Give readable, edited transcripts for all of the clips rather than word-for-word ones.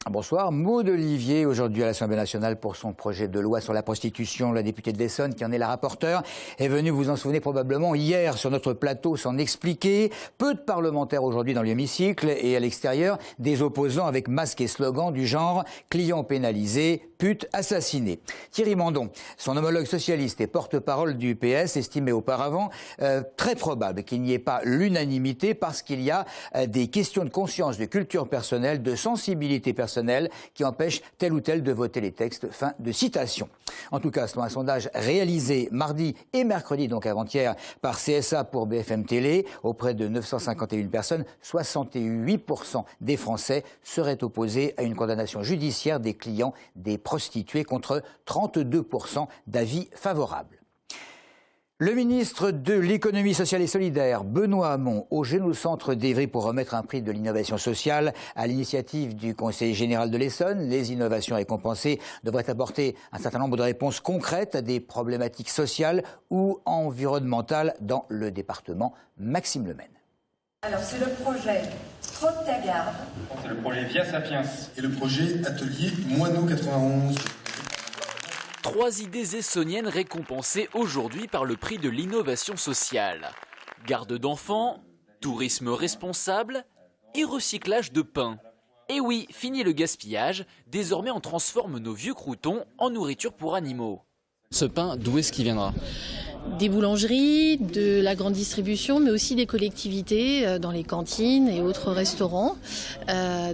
Bonsoir. Maud Olivier, aujourd'hui à l'Assemblée nationale pour son projet de loi sur la prostitution. La députée de l'Essonne, qui en est la rapporteure, est venue, vous en souvenez probablement, hier sur notre plateau s'en expliquer. Peu de parlementaires aujourd'hui dans l'hémicycle et à l'extérieur, des opposants avec masques et slogans du genre « clients pénalisés, putes assassinées ». Thierry Mandon, son homologue socialiste et porte-parole du PS, estimait auparavant très probable qu'il n'y ait pas l'unanimité parce qu'il y a des questions de conscience, de culture personnelle, de sensibilité personnelle qui empêche tel ou tel de voter les textes. Fin de citation. En tout cas, selon un sondage réalisé mardi et mercredi, donc avant-hier, par CSA pour BFM Télé, auprès de 951 personnes, 68% des Français seraient opposés à une condamnation judiciaire des clients des prostituées contre 32% d'avis favorables. Le ministre de l'économie sociale et solidaire, Benoît Hamon, au Génocentre d'Évry pour remettre un prix de l'innovation sociale à l'initiative du Conseil général de l'Essonne. Les innovations récompensées devraient apporter un certain nombre de réponses concrètes à des problématiques sociales ou environnementales dans le département. Maxime Lemaine. Alors c'est le projet Trotte ta garde. C'est le projet Via Sapiens. Et le projet Atelier Moineau 91. 3 idées essonniennes récompensées aujourd'hui par le prix de l'innovation sociale. Garde d'enfants, tourisme responsable et recyclage de pain. Et oui, fini le gaspillage, désormais on transforme nos vieux croûtons en nourriture pour animaux. Ce pain, d'où est-ce qu'il viendra ? Des boulangeries, de la grande distribution, mais aussi des collectivités dans les cantines et autres restaurants.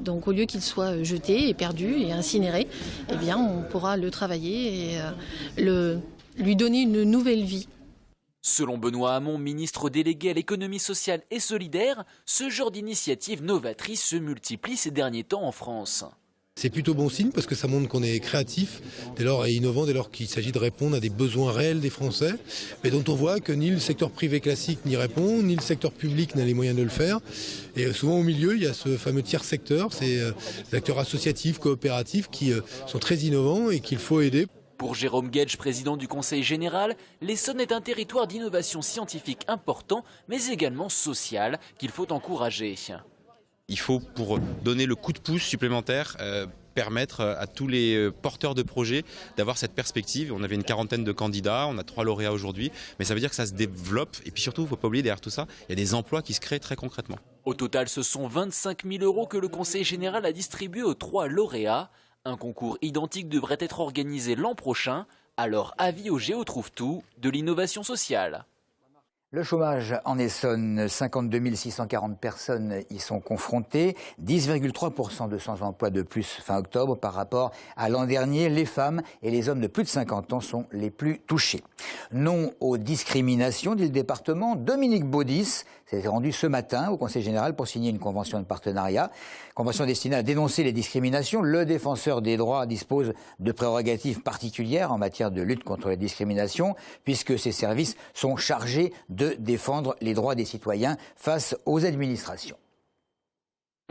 Donc au lieu qu'il soit jeté et perdu et incinéré, eh bien on pourra le travailler et lui donner une nouvelle vie. Selon Benoît Hamon, ministre délégué à l'économie sociale et solidaire, ce genre d'initiative novatrice se multiplie ces derniers temps en France. C'est plutôt bon signe parce que ça montre qu'on est créatif dès lors et innovant dès lors qu'il s'agit de répondre à des besoins réels des Français, mais dont on voit que ni le secteur privé classique n'y répond, ni le secteur public n'a les moyens de le faire. Et souvent au milieu, il y a ce fameux tiers secteur, ces acteurs associatifs, coopératifs qui sont très innovants et qu'il faut aider. Pour Jérôme Guedj, président du Conseil général, l'Essonne est un territoire d'innovation scientifique important, mais également social, qu'il faut encourager. Il faut, pour donner le coup de pouce supplémentaire, permettre à tous les porteurs de projets d'avoir cette perspective. On avait une 40aine de candidats, on a 3 lauréats aujourd'hui, mais ça veut dire que ça se développe. Et puis surtout, il ne faut pas oublier, derrière tout ça, il y a des emplois qui se créent très concrètement. Au total, ce sont 25 000 € que le Conseil général a distribué aux 3 lauréats. Un concours identique devrait être organisé l'an prochain. Alors, avis au Géotrouve-Tout de l'innovation sociale. Le chômage en Essonne, 52 640 personnes y sont confrontées, 10,3% de sans-emploi de plus fin octobre par rapport à l'an dernier. Les femmes et les hommes de plus de 50 ans sont les plus touchés. Non aux discriminations, dit le département. Dominique Baudis s'est rendu ce matin au Conseil général pour signer une convention de partenariat. Convention destinée à dénoncer les discriminations. Le défenseur des droits dispose de prérogatives particulières en matière de lutte contre les discriminations, puisque ses services sont chargés de défendre les droits des citoyens face aux administrations.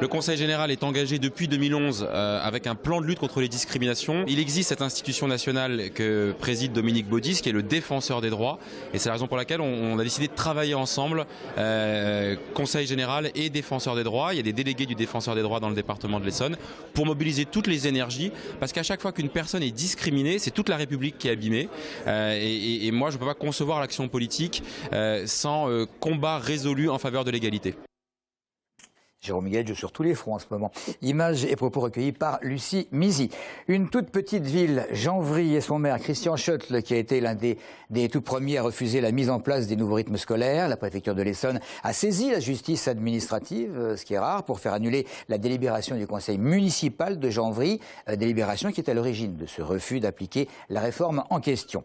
Le Conseil général est engagé depuis 2011 avec un plan de lutte contre les discriminations. Il existe cette institution nationale que préside Dominique Baudis, qui est le défenseur des droits. Et c'est la raison pour laquelle on a décidé de travailler ensemble, Conseil général et défenseur des droits. Il y a des délégués du défenseur des droits dans le département de l'Essonne pour mobiliser toutes les énergies. Parce qu'à chaque fois qu'une personne est discriminée, c'est toute la République qui est abîmée. Et moi, je ne peux pas concevoir l'action politique sans combat résolu en faveur de l'égalité. Jérôme Guedj sur tous les fronts en ce moment. Images et propos recueillis par Lucie Mizy. Une toute petite ville, Janvry et son maire Christian Schoettl, qui a été l'un des tout premiers à refuser la mise en place des nouveaux rythmes scolaires. La préfecture de l'Essonne a saisi la justice administrative, ce qui est rare, pour faire annuler la délibération du conseil municipal de Janvry, délibération qui est à l'origine de ce refus d'appliquer la réforme en question.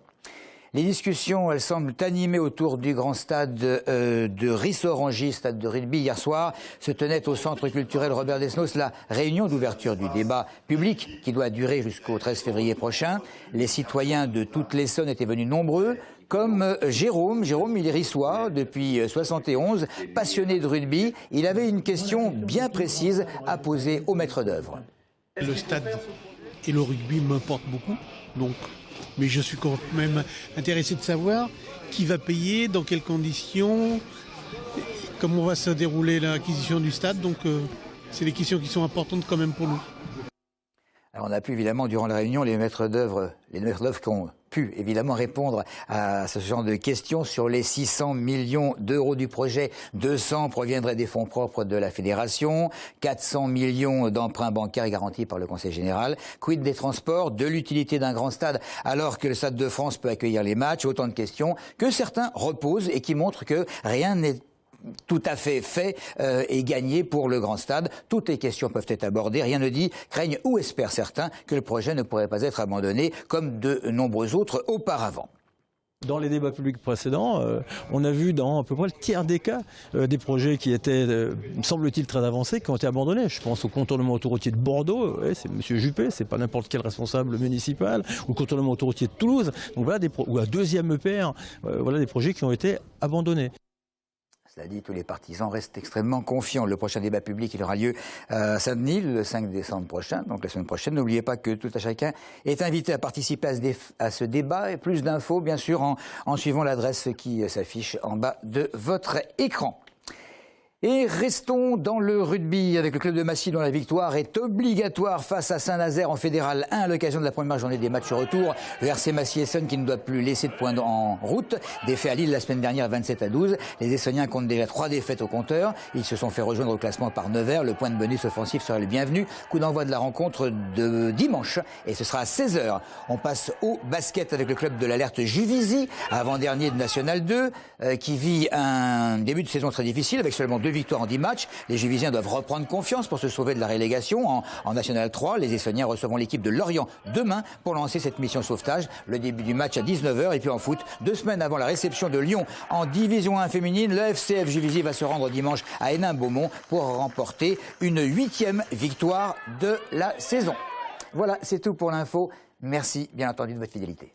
Les discussions, elles semblent animées autour du grand stade de Ris-Orangis, stade de rugby. Hier soir, se tenait au centre culturel Robert Desnos la réunion d'ouverture du débat public qui doit durer jusqu'au 13 février prochain. Les citoyens de toute l'Essonne étaient venus nombreux, comme Jérôme. Jérôme, il est rissois depuis 71, passionné de rugby. Il avait une question bien précise à poser au maître d'œuvre. Le stade et le rugby m'importent beaucoup, donc... Mais je suis quand même intéressé de savoir qui va payer, dans quelles conditions, comment va se dérouler l'acquisition du stade. Donc c'est des questions qui sont importantes quand même pour nous. Alors on a pu évidemment, durant la réunion, les maîtres d'œuvre qui ont pu évidemment répondre à ce genre de questions sur les 600 millions d'euros du projet. 200 proviendraient des fonds propres de la fédération, 400 millions d'emprunts bancaires garantis par le Conseil général. Quid des transports, de l'utilité d'un grand stade alors que le Stade de France peut accueillir les matchs? Autant de questions que certains reposent et qui montrent que rien n'est tout à fait et gagné pour le grand stade. Toutes les questions peuvent être abordées. Rien ne dit, craignent ou espèrent certains que le projet ne pourrait pas être abandonné comme de nombreux autres auparavant. Dans les débats publics précédents, on a vu dans à peu près le tiers des cas des projets qui étaient, semble-t-il, très avancés, qui ont été abandonnés. Je pense au contournement autoroutier de Bordeaux, c'est M. Juppé, c'est pas n'importe quel responsable municipal, ou le contournement autoroutier de Toulouse, donc voilà ou à deuxième EPR, voilà des projets qui ont été abandonnés. Cela dit, tous les partisans restent extrêmement confiants. Le prochain débat public, il aura lieu à Saint-Denis le 5 décembre prochain, donc la semaine prochaine. N'oubliez pas que tout à chacun est invité à participer à ce débat. Et plus d'infos, bien sûr, en suivant l'adresse qui s'affiche en bas de votre écran. Et restons dans le rugby avec le club de Massy dont la victoire est obligatoire face à Saint-Nazaire en Fédéral 1 à l'occasion de la première journée des matchs retour. Le RC Massy-Essonnes qui ne doit plus laisser de points en route. Défait à Lille la semaine dernière 27-12. Les Essonniens comptent déjà 3 défaites au compteur. Ils se sont fait rejoindre au classement par Nevers. Le point de bonus offensif serait le bienvenu. Coup d'envoi de la rencontre de dimanche et ce sera à 16h. On passe au basket avec le club de l'Alerte Juvisy, avant-dernier de National 2, qui vit un début de saison très difficile avec seulement 2 victoires en 10 matchs. Les Juvisiens doivent reprendre confiance pour se sauver de la relégation. En National 3, les Essonniens recevront l'équipe de Lorient demain pour lancer cette mission sauvetage. Le début du match à 19h. Et puis en foot, 2 semaines avant la réception de Lyon en Division 1 féminine, le FCF Juvisy va se rendre dimanche à Hénin-Beaumont pour remporter une 8e victoire de la saison. Voilà, c'est tout pour l'info. Merci bien entendu de votre fidélité.